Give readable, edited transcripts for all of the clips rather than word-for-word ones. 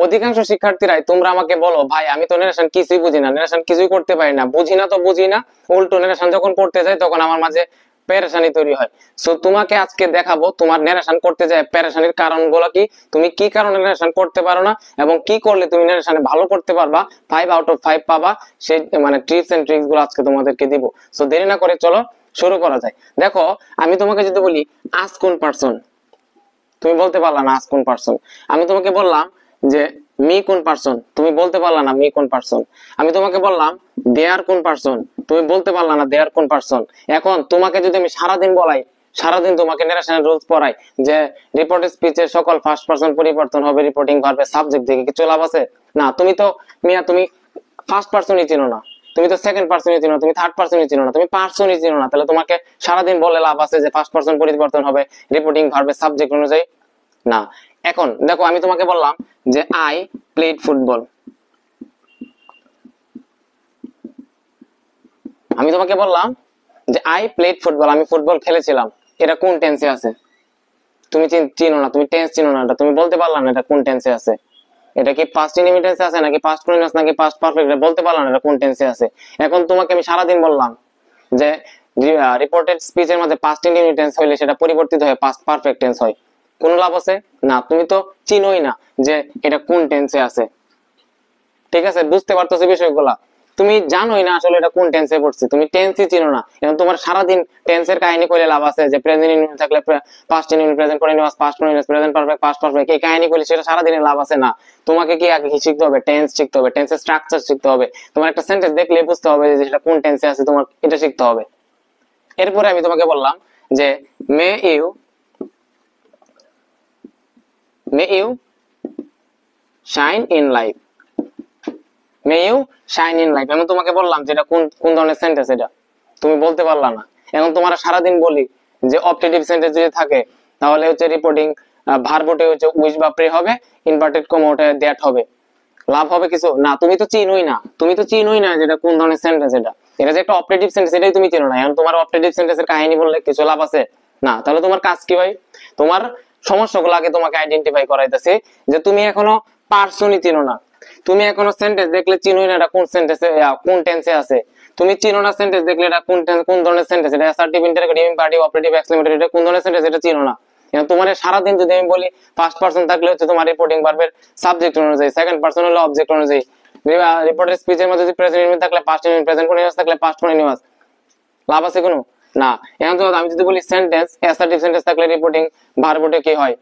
অধিকাংশ শিক্ষার্থীরাই তোমরা আমাকে বলো ভাই আমি তো নারেশন কিছুই বুঝি না, নারেশন কিছুই করতে পারি না, বুঝি না তো বুঝি না, উল্টো নারেশন যখন করতে যাই তখন আমার মাঝে পেরেশানি তৈরি হয়। সো তোমাকে আজকে দেখাবো তোমার নারেশন করতে যায় পেরেশানির কারণগুলো কি, তুমি কি কারণে নারেশন করতে পারো না এবং কি করলে তুমি নারেশনে ভালো করতে পারবা, 5 আউট অফ 5 পাবা, সেই মানে টিপস এন্ড ট্রিক্স গুলো আজকে তোমাদেরকে দিব। সো দেরি না করে চলো শুরু করা যায়। দেখো আমি তোমাকে যদি বলি আজ কোন পারসন, তুমি বলতে পারলা না আজ কোন পারসন। আমি তোমাকে বললাম যে মি কোন পারসন, তুমি বলতে পারলা না মি কোন পারসন। আমি তোমাকে বললাম দেয়ার কোন পারসন, তুমি বলতে পারলা না দেয়ার কোন পারসন। এখন তোমাকে যদি আমি সারাদিন বলাই, সারাদিন তোমাকে নারেশনের রুলস পড়াই যে রিপোর্টেড স্পিচের সকল ফার্স্ট পারসন পরিবর্তন হবে রিপোর্টিং ভার্বের সাবজেক্ট থেকে, কিছু লাভ আছে? না। তুমি তো মিয়া তুমি ফার্স্ট পারসনই চিনো না, তুমি তো সেকেন্ড পারসনই চিনো, তুমি থার্ড পারসনই চিনো না, তুমি পারসনই চিনো না, তাহলে তোমাকে সারাদিন বলে লাভ আছে যে ফার্স্ট পারসন পরিবর্তন হবে রিপোর্টিং ভার্বের সাবজেক্ট অনুযায়ী? না। এখন দেখো আমি তোমাকে বললাম যে আই প্লেড ফুটবল, আমি তোমাকে বললাম যে আই প্লেড ফুটবল, আমি ফুটবল খেলেছিলাম, এটা কোন টেন্সে আছে? তুমি চিনো না, তুমি টেন্স চিনো না, এটা তুমি বলতে পারলা না এটা কোন টেন্সে আছে। এটা কি পাস্ট ইনডিফিনিট টেন্সে আছে নাকি পাস্ট কন্টিনিউয়াস নাকি পাস্ট পারফেক্ট, এটা বলতে পারলা না এটা কোন টেন্সে আছে। এখন তোমাকে আমি সারাদিন বললাম যে রিপোর্টেড স্পিচের মধ্যে পাস্ট ইনডিফিনিট টেন্স হইলে সেটা পরিবর্তিত হয় পাস্ট পারফেক্ট টেন্স হয়, কোন লাভ আছে? না। তুমি তো চিনোই না যে এটা কোন টেন্সে আছে। ঠিক আছে, বুঝতে পারতেছো বিষয়গুলা? তুমি জানোই না আসলে এটা কোন টেন্সে পড়ছে, তুমি টেন্সই চিনো না। এখন তোমার সারাদিন টেন্সের কাহিনী কইলে লাভ আছে যে প্রেজেন্ট ইনডিফিনিট থাকলে past indefinite, present continuous, past continuous, present perfect, past perfect, এই কাহিনী কইলে সেটা সারাদিনের লাভ আছে না। তোমাকে কি আগে কি শিখতে হবে? টেন্স শিখতে হবে, টেন্সের স্ট্রাকচার শিখতে হবে। তোমার একটা সেন্টেন্স দেখলে বুঝতে হবে যে সেটা কোন টেন্সে আছে, তোমার এটা শিখতে হবে। এরপরে আমি তোমাকে বললাম যে may you shine in life, may you shine in life, আমি তোমাকে বললাম যে এটা কোন কোন ধরনের সেন্টেন্স, এটা তুমি বলতে পারলা না। এখন তোমার সারাদিন বলি যে অবজেক্টিভ সেন্টেন্স যদি থাকে তাহলে হচ্ছে রিপোর্টিং ভার্বটি হচ্ছে উইচ বা প্রে হবে, ইনভার্টেড কমা ওটা দ্যাট হবে, লাভ হবে কিছু? না। তুমি তো চিনোই না, তুমি তো চিনোই না যেটা কোন ধরনের সেন্টেন্স, এটা এটা যে একটা অপারেটিভ সেন্টেন্স এটাই তুমি চিনো না। এখন তোমার অপারেটিভ সেন্টেন্সের কাহিনী বললে কিছু লাভ আছে? না। তাহলে তোমার কাজ কি ভাই? তোমার সমস্যাগুলো আগে তোমাকে আইডেন্টিফাই করাইতেছে যে তুমি এখনো পার্সনই চিনো না, তুমি এখনো সেন্টেন্স দেখলে চিনোই না এটা কোন সেন্টেন্সে কোন টেন্সে আছে, তুমি চিনো না সেন্টেন্স দেখলে এটা কোন কোন ধরনের সেন্টেন্স, এটা assertive, interrogative, imperative, operative, exclamatory, এটা কোন ধরনের সেন্টেন্স এটা চিনো না। তোমার সারাদিন যদি আমি বলি ফার্স্ট পারসন থাকলে হচ্ছে তোমার রিপোর্টিং ভার্বের সাবজেক্ট অনুযায়ী, সেকেন্ড পারসন হলো অবজেক্ট অনুযায়ী, রিপোর্টেড স্পিচের মধ্যে যদি প্রেজেন্ট ইনডিফিনিট থাকলে পাস্ট ইনডিফিনিট, প্রেজেন্ট কন্টিনিউয়াস থাকলে পাস্ট কন্টিনিউয়াস, লাভ আছে কোনো? না। এখন তো আমি যদি বলি সেন্টেন্স, অ্যাসার্টিভ সেন্টেন্স থাকলে রিপোর্টিং ভার্বটে কি হয়?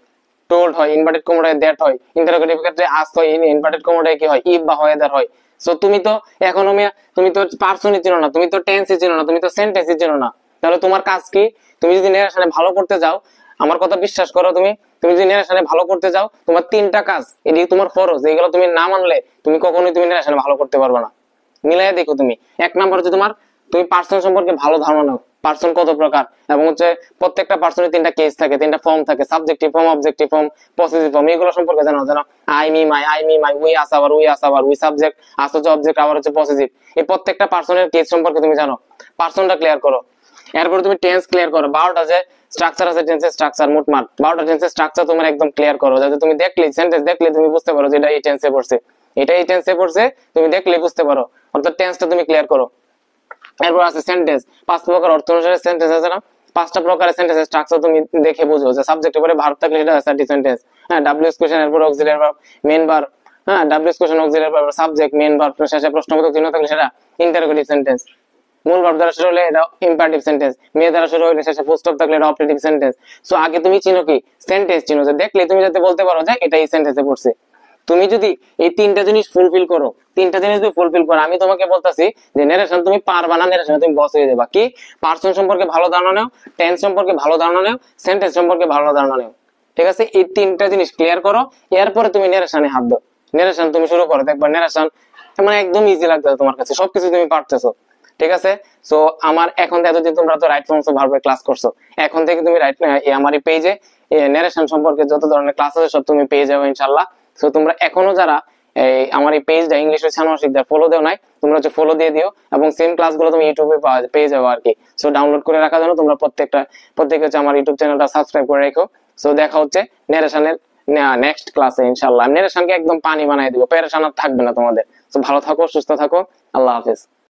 টোল্ড হয়, ইনভার্টেড কমাটায় দ্যাট হয়, ইন্টারোগেটিভ ক্ষেত্রে আস্ক হয়, ইনভার্টেড কমাটায় কি হয়? ইফ বা ওয়েদার হয়। সো তুমি তো এখনো তুমি তো পারসনই চিনো না, তুমি তো টেন্সই চিনো না, তুমি তো সেন্টেন্সই চিনো না। তাহলে তোমার কাজ কি? তুমি যদি নারেশনে ভালো করতে যাও, আমার কথা বিশ্বাস করো, তুমি তুমি যদি নারেশনে ভালো করতে যাও, তোমার 3টা কাজ, এটি তোমার ফরজ, এগুলো তুমি না মানলে তুমি কখনোই তুমি নারেশনে ভালো করতে পারবে না। মিলাই দেখো তুমি। 1 নাম্বার হচ্ছে তোমার তুমি পার্সন সম্পর্কে ভালো ধারণা নাও, পার্সন কত প্রকার, এবং হচ্ছে প্রত্যেকটা পার্সনের 3টা কেস থাকে, 3টা ফর্ম থাকে, subjective form, objective form, possessive form, এগুলো সম্পর্কে জানো। জানো আই মি মাই, উই আস আবার, উই সাবজেক্ট, আস হচ্ছে অবজেক্ট, আবার হচ্ছে পসেসিভ, এই প্রত্যেকটা পার্সনের কেস সম্পর্কে তুমি জানো। পার্সনটা ক্লিয়ার করো। এরপরে তুমি টেন্স ক্লিয়ার করো। 12টা যে স্ট্রাকচার আছে টেন্সের স্ট্রাকচার, মোটমাট 12টা টেন্সের স্ট্রাকচার তোমার একদম ক্লিয়ার করো, যাতে তুমি দেখলে সেন্টেন্স দেখলে তুমি বুঝতে পারো যে এটা এই টেন্সে পড়ছে, এটা এই টেন্সে পড়ছে, তুমি দেখলে বুঝতে পারো, অর্থাৎ টেন্সটা তুমি ক্লিয়ার করো। এরপর আছে সেন্টেন্স, 5 প্রকার অর্থ অনুসারে সেন্টেন্স আছে না, 5টা প্রকারের সেন্টেন্সের স্ট্রাকচার তুমি দেখে বুঝো। যে সাবজেক্টের পরে ভার্ব থাকলে এটা অ্যাসার্টিভ সেন্টেন্স, হ্যাঁ, ডাব্লিউএস কোশ্চেন, এরপর অক্সিলিয়ারি ভার্ব, মেইন ভার্ব, হ্যাঁ, WS question, auxiliary verb, subject, main verb, শেষে প্রশ্নবোধক চিহ্ন থাকলে সেটা ইন্টারোগেটিভ সেন্টেন্স, মূল ভার্ব দ্বারা শুরু হলে এটা ইম্পারেটিভ সেন্টেন্স, মেয়ে দ্বারা শুরু হলে শেষে ফুল স্টপ থাকলে এটা অপারেটিভ সেন্টেন্স। সো আগে তুমি চিনো কি? সেন্টেন্স চিনো, যে দেখলে তুমি যাতে বলতে পারো যে এটা এই সেন্টেন্সে পড়ছে। তুমি যদি এই 3টা জিনিস ফুলফিল করো, 3টা জিনিস যদি ফুলফিল করো, আমি তোমাকে বলতাছি যে নারেশন তুমি পারবা না, নারেশনে তুমি বস হয়ে যাবা। কি? পারসন সম্পর্কে ভালো ধারণা নাও, টেন্স সম্পর্কে ভালো ধারণা নাও, সেন্টেন্স সম্পর্কে ভালো ধারণা নাও। ঠিক আছে, এই 3টা জিনিস ক্লিয়ার করো, এরপরে তুমি নারেশনে হাত দাও। নারেশন তুমি শুরু করো, দেখবা নারেশন মানে একদম ইজি লাগবে তোমার কাছে, সবকিছু তুমি পারতেছো। ঠিক আছে, সো আমার এখন এতদিন তোমরা তো রাইট ফর্মস অফ ভার্বের ক্লাস করছো, এখন থেকে তুমি রাইট আমার এই পেজে নারেশন সম্পর্কে যত ধরনের ক্লাস আছে সব তুমি পেয়ে যাবে ইনশাআল্লাহ। সো তোমরা এখনো যারা আমার এই পেজটা ইংলিশের ছানোয়াশিকদার ফলো দেও নাই, তোমরা হচ্ছে ফলো দিয়ে দিও, এবং সেম ক্লাসগুলো তুমি ইউটিউবে পেয়ে যাবে আর কি। সো ডাউনলোড করে রাখার জন্য তোমরা প্রত্যেকে হচ্ছে আমার ইউটিউব চ্যানেলটা সাবস্ক্রাইব করে রেখো। সো দেখা হচ্ছে নারেশনের নেক্সট ক্লাসে ইনশাল্লাহ। আমি নেরেশনকে একদম পানি বানাই দিব, পেরেশান আর থাকবে না তোমাদের। তো ভালো থাকো, সুস্থ থাকো, আল্লাহ হাফেজ।